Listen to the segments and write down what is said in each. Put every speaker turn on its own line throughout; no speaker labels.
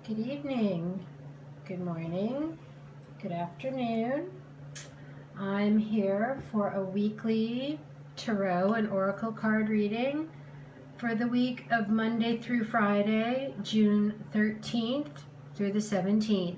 Good evening, good morning, good afternoon. I'm here for a weekly tarot and oracle card reading for the week of Monday through Friday, June 13th through the 17th.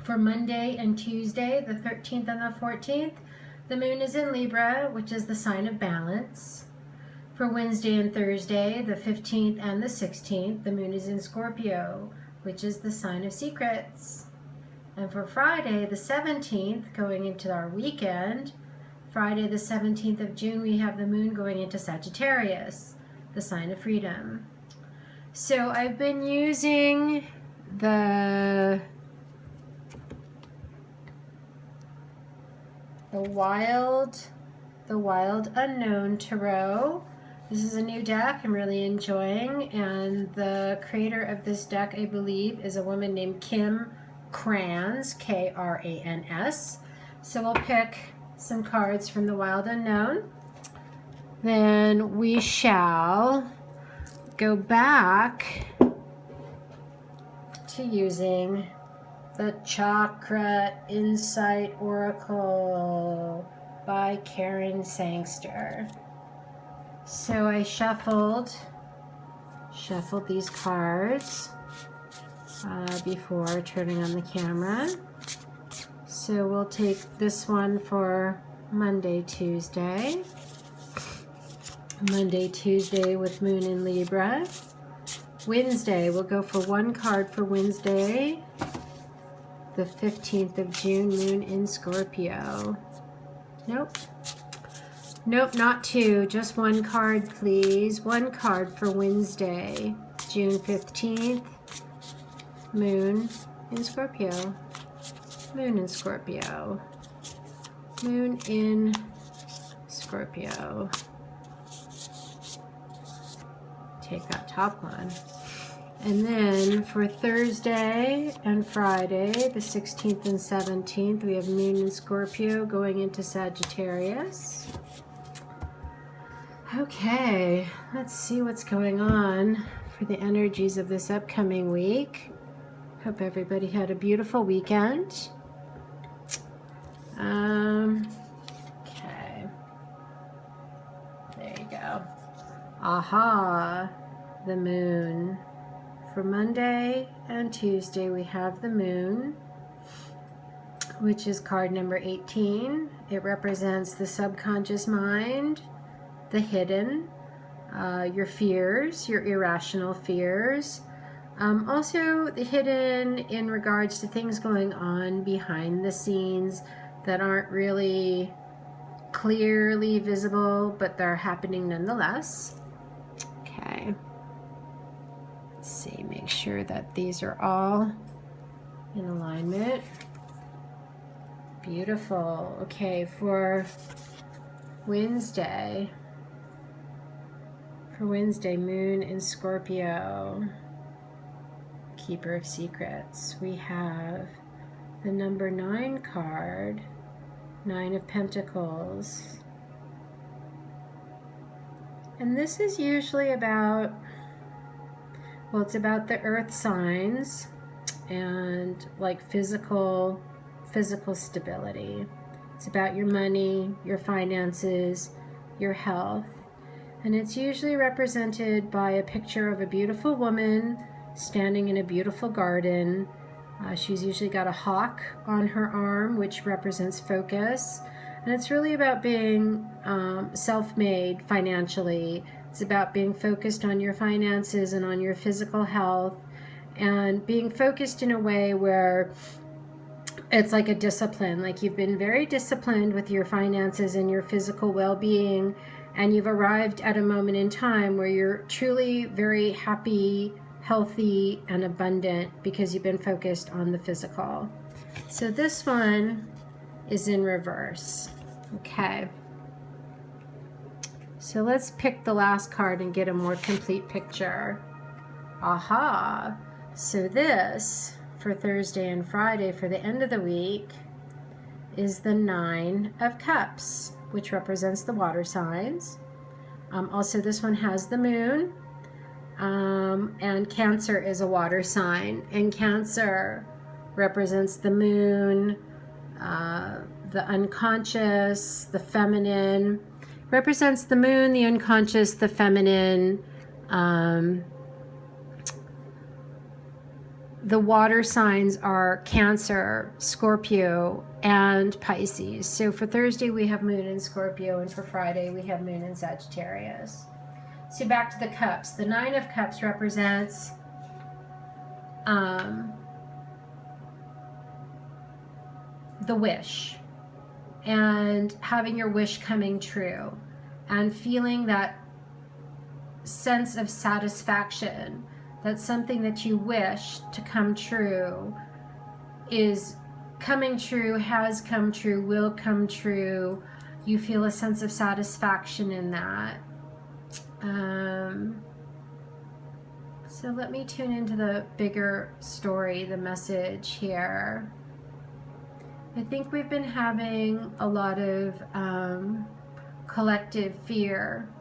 For Monday and Tuesday, the 13th and the 14th, the moon is in Libra, which is the sign of balance. For Wednesday and Thursday, the 15th and the 16th, the moon is in Scorpio, which is the sign of secrets. And for Friday, the 17th, going into our weekend, Friday the 17th of June, we have the moon going into Sagittarius, the sign of freedom. So I've been using the Wild Unknown Tarot. This is a new deck I'm really enjoying, and the creator of this deck, I believe, is a woman named Kim Krans, Krans. So we'll pick some cards from the Wild Unknown. Then we shall go back to using the Chakra Insight Oracle by Karen Sangster. So I shuffled these cards before turning on the camera. So we'll take this one for Monday, Tuesday with moon in Libra. Wednesday, we'll go for one card for Wednesday, the 15th of June, moon in Scorpio. Nope, not two, just one card, please. One card for Wednesday, June 15th, moon in Scorpio. Moon in Scorpio. Moon in Scorpio. Take that top one. And then for Thursday and Friday, the 16th and 17th, we have moon in Scorpio going into Sagittarius. Okay, let's see what's going on for the energies of this upcoming week. Hope everybody had a beautiful weekend. Okay, there you go. Aha, the moon. For Monday and Tuesday, we have the moon, which is card number 18. It represents the subconscious mind, the hidden, your fears, your irrational fears. Also the hidden in regards to things going on behind the scenes that aren't really clearly visible, but they're happening nonetheless. Okay. Let's see, make sure that these are all in alignment. Beautiful. Okay, for Wednesday, moon in Scorpio, keeper of secrets, we have the number 9 card, 9 of Pentacles. And this is usually about, well, it's about the earth signs and like physical stability. It's about your money, your finances, your health. And it's usually represented by a picture of a beautiful woman standing in a beautiful garden. She's usually got a hawk on her arm, which represents focus. And it's really about being self-made financially. It's about being focused on your finances and on your physical health, and being focused in a way where it's like a discipline. Like you've been very disciplined with your finances and your physical well-being, and you've arrived at a moment in time where you're truly very happy, healthy, and abundant because you've been focused on the physical. So this one is in reverse. Okay. So let's pick the last card and get a more complete picture. Aha. So this, for Thursday and Friday, for the end of the week, is the 9 of Cups, which represents the water signs. Also, this one has the moon. And Cancer is a water sign. And Cancer represents the moon, the unconscious, the feminine. Represents the moon, the unconscious, the feminine. The water signs are Cancer, Scorpio, and Pisces. So for Thursday, we have moon in Scorpio, and for Friday, we have moon in Sagittarius. So back to the cups. The Nine of Cups represents the wish, and having your wish coming true, and feeling that sense of satisfaction that something that you wish to come true is coming true, has come true, will come true. You feel a sense of satisfaction in that. So let me tune into the bigger story, the message here. I think we've been having a lot of collective fear.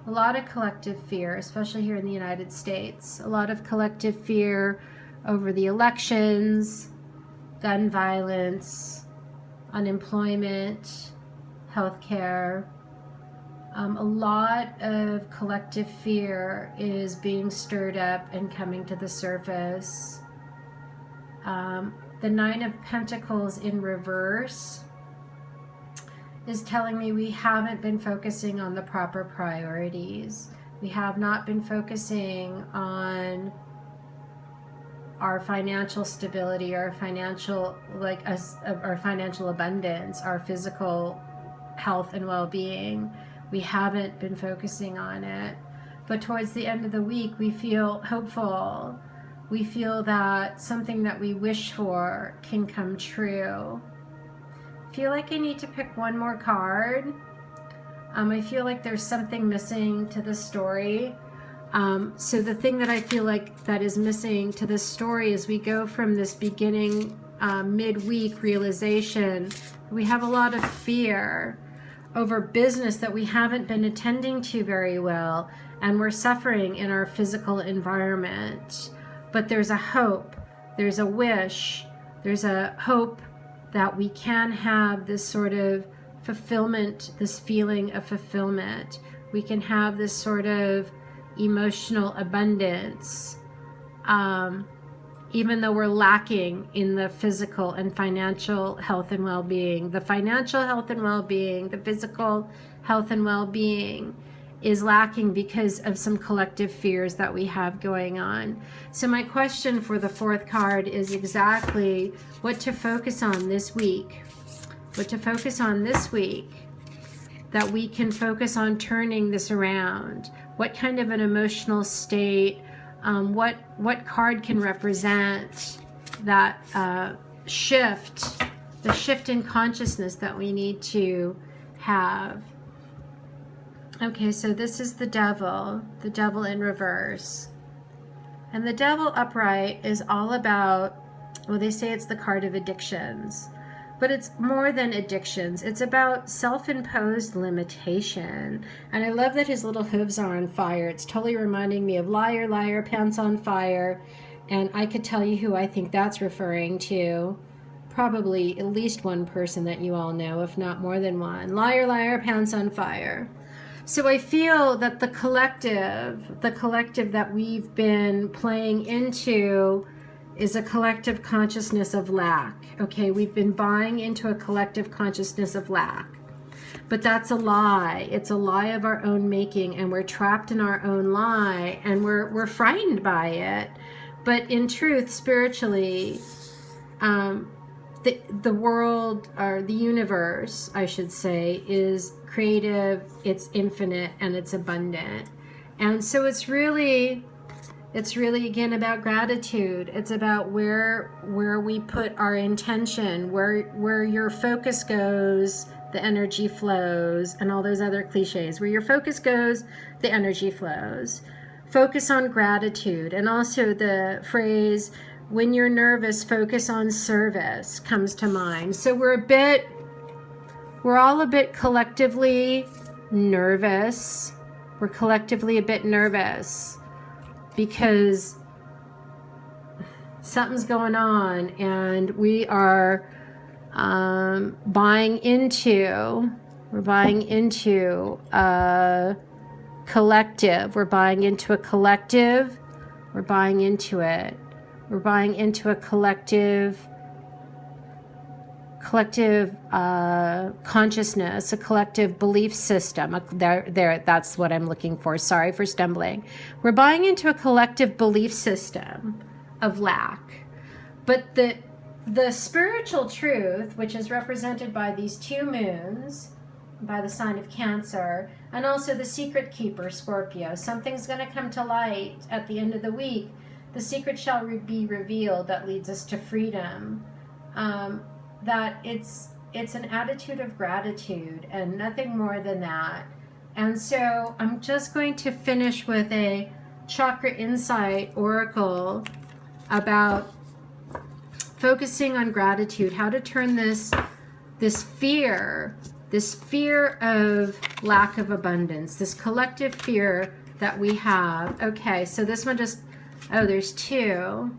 A lot of collective fear, especially here in the United States. A lot of collective fear over the elections, gun violence, unemployment, healthcare. A lot of collective fear is being stirred up and coming to the surface. The Nine of Pentacles in reverse is telling me we haven't been focusing on the proper priorities. We have not been focusing on our financial stability, our financial, our financial abundance, our physical health and well-being. We haven't been focusing on it. But towards the end of the week, we feel hopeful. We feel that something that we wish for can come true. I feel like I need to pick one more card. I feel like there's something missing to the story. So the thing that I feel like that is missing to this story is we go from this beginning midweek realization. We have a lot of fear over business that we haven't been attending to very well, and we're suffering in our physical environment. But there's a hope, there's a wish, there's a hope that we can have this sort of fulfillment, this feeling of fulfillment. We can have this sort of emotional abundance, even though we're lacking in the physical and financial health and well-being. The financial health and well-being, the physical health and well-being is lacking because of some collective fears that we have going on. So my question for the fourth card is exactly what to focus on this week. What to focus on this week that we can focus on turning this around. What kind of an emotional state, what card can represent that shift, the shift in consciousness that we need to have. Okay, so this is the devil in reverse. And the devil upright is all about, well, they say it's the card of addictions, but it's more than addictions. It's about self-imposed limitation. And I love that his little hooves are on fire. It's totally reminding me of liar, liar, pants on fire. And I could tell you who I think that's referring to. Probably at least one person that you all know, if not more than one. Liar, liar, pants on fire. So I feel that the collective that we've been playing into is a collective consciousness of lack. Okay, we've been buying into a collective consciousness of lack. But that's a lie. It's a lie of our own making, and we're trapped in our own lie, and we're frightened by it. But in truth, spiritually, the world, or the universe, I should say, is creative, it's infinite, and it's abundant. And so it's really again about gratitude. It's about where we put our intention, where your focus goes, the energy flows, and all those other cliches. Where your focus goes, the energy flows. Focus on gratitude. And also the phrase, when you're nervous, focus on service, comes to mind. So we're all a bit collectively nervous. We're collectively a bit nervous because something's going on, and we are buying into a collective. We're buying into a collective. We're buying into it. We're buying into a collective consciousness, a collective belief system. That's what I'm looking for. Sorry for stumbling. We're buying into a collective belief system of lack. But the spiritual truth, which is represented by these two moons, by the sign of Cancer, and also the secret keeper, Scorpio, something's going to come to light at the end of the week. The secret shall be revealed that leads us to freedom. That it's an attitude of gratitude and nothing more than that. And so I'm just going to finish with a chakra insight oracle about focusing on gratitude, how to turn this fear of lack of abundance, this collective fear that we have. Okay, so this one just, there's two.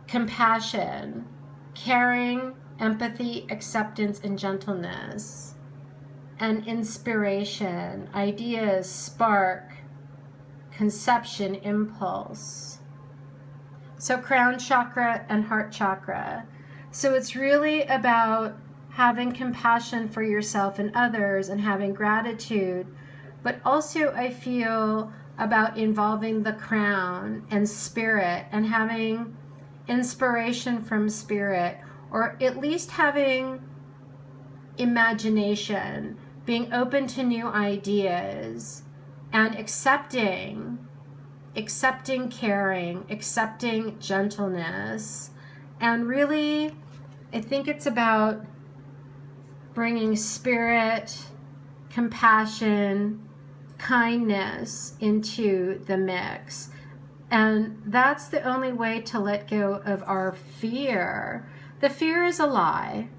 Compassion, caring, empathy, acceptance, and gentleness. And inspiration, ideas, spark, conception, impulse. So crown chakra and heart chakra. So it's really about having compassion for yourself and others and having gratitude, but also I feel about involving the crown and spirit and having inspiration from spirit, or at least having imagination, being open to new ideas, and accepting caring, accepting gentleness. And really, I think it's about bringing spirit, compassion, kindness into the mix. And that's the only way to let go of our fear. The fear is a lie.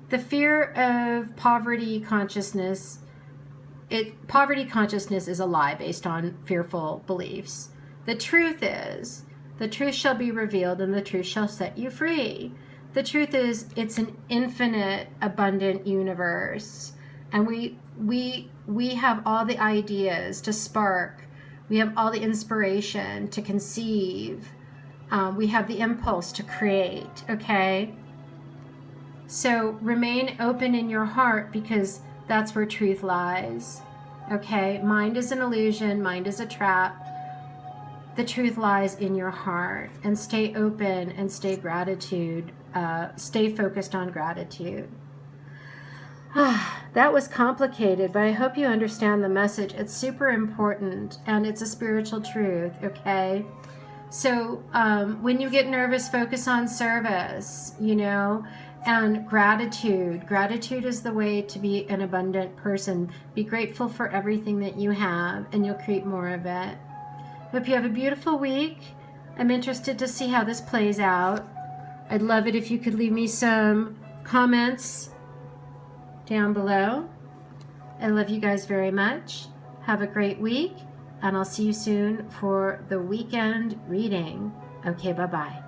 The fear of poverty consciousness, poverty consciousness is a lie based on fearful beliefs. The truth is, the truth shall be revealed and the truth shall set you free. The truth is, it's an infinite, abundant universe. And we have all the ideas to spark. We have all the inspiration to conceive. We have the impulse to create, okay? So remain open in your heart, because that's where truth lies, okay? Mind is an illusion. Mind is a trap. The truth lies in your heart. And stay open and stay stay focused on gratitude. That was complicated, but I hope you understand the message. It's super important, and it's a spiritual truth, okay? So when you get nervous, focus on service, and gratitude. Gratitude is the way to be an abundant person. Be grateful for everything that you have, and you'll create more of it. Hope you have a beautiful week. I'm interested to see how this plays out. I'd love it if you could leave me some comments down below. I love you guys very much. Have a great week, and I'll see you soon for the weekend reading. Okay, bye-bye.